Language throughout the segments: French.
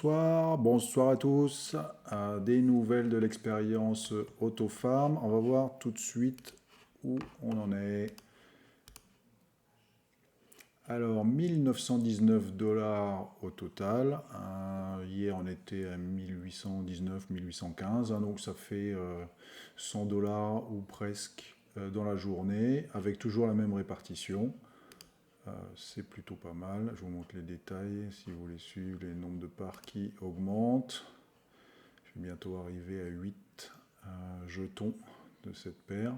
bonsoir à tous. Des nouvelles de l'expérience Autofarm. On va voir tout de suite où on en est. Alors, 1919 $ au total. Hier, on était à 1819, 1815. Donc, ça fait 100 $ ou presque dans la journée, avec toujours la même répartition. C'est plutôt pas mal. Je vous montre les détails si vous voulez suivre les nombres de parts qui augmentent. Je vais bientôt arriver à 8 jetons de cette paire.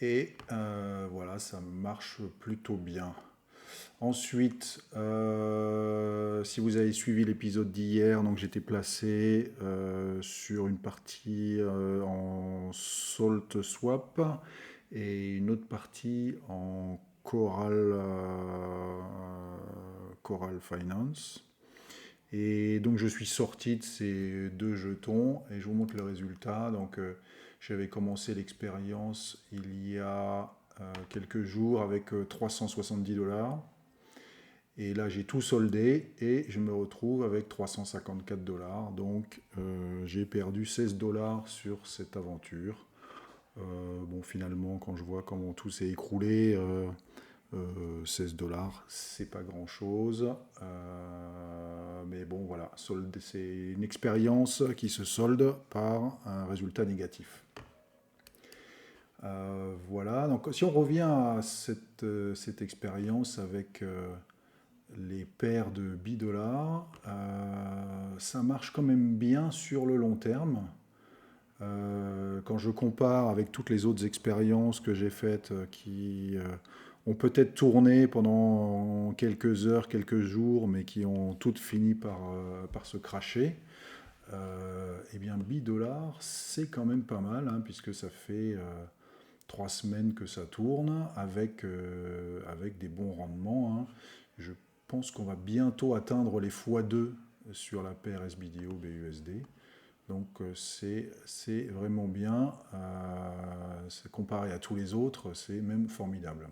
Et voilà, ça marche plutôt bien. Ensuite, si vous avez suivi l'épisode d'hier, donc j'étais placé sur une partie en Salt Swap et une autre partie en Coral Finance. Et donc je suis sorti de ces deux jetons et je vous montre le résultat. Donc j'avais commencé l'expérience il y a quelques jours avec 370 $. Et là j'ai tout soldé et je me retrouve avec 354 $. Donc j'ai perdu 16 $ sur cette aventure. Bon, finalement, quand je vois comment tout s'est écroulé, 16 $, c'est pas grand chose. Mais bon, voilà, c'est une expérience qui se solde par un résultat négatif. Voilà, donc si on revient à cette expérience avec les paires de $, ça marche quand même bien sur le long terme. Quand je compare avec toutes les autres expériences que j'ai faites qui ont peut-être tourné pendant quelques heures, quelques jours, mais qui ont toutes fini par se cracher, eh bien $, c'est quand même pas mal, hein, puisque ça fait 3 semaines que ça tourne avec des bons rendements, hein. Je pense qu'on va bientôt atteindre les x2 sur la paire SBDO BUSD. Donc c'est vraiment bien. Comparé à tous les autres, c'est même formidable.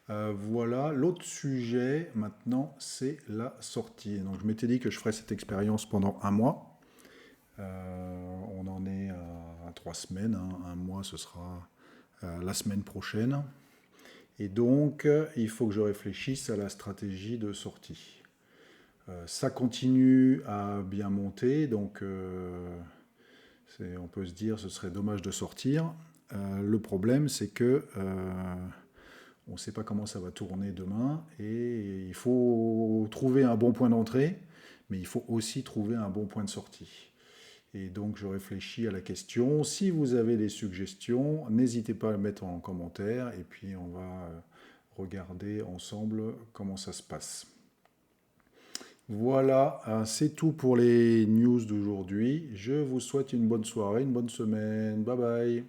Voilà, l'autre sujet maintenant, c'est la sortie. Donc je m'étais dit que je ferais cette expérience pendant un mois. On en est à 3 semaines, hein. Un mois, ce sera la semaine prochaine. Et donc, il faut que je réfléchisse à la stratégie de sortie. Ça continue à bien monter, donc on peut se dire ce serait dommage de sortir. Le problème, c'est que on ne sait pas comment ça va tourner demain et il faut trouver un bon point d'entrée, mais il faut aussi trouver un bon point de sortie. Et donc je réfléchis à la question. Si vous avez des suggestions, n'hésitez pas à le mettre en commentaire et puis on va regarder ensemble comment ça se passe. Voilà, c'est tout pour les news d'aujourd'hui. Je vous souhaite une bonne soirée, une bonne semaine. Bye bye.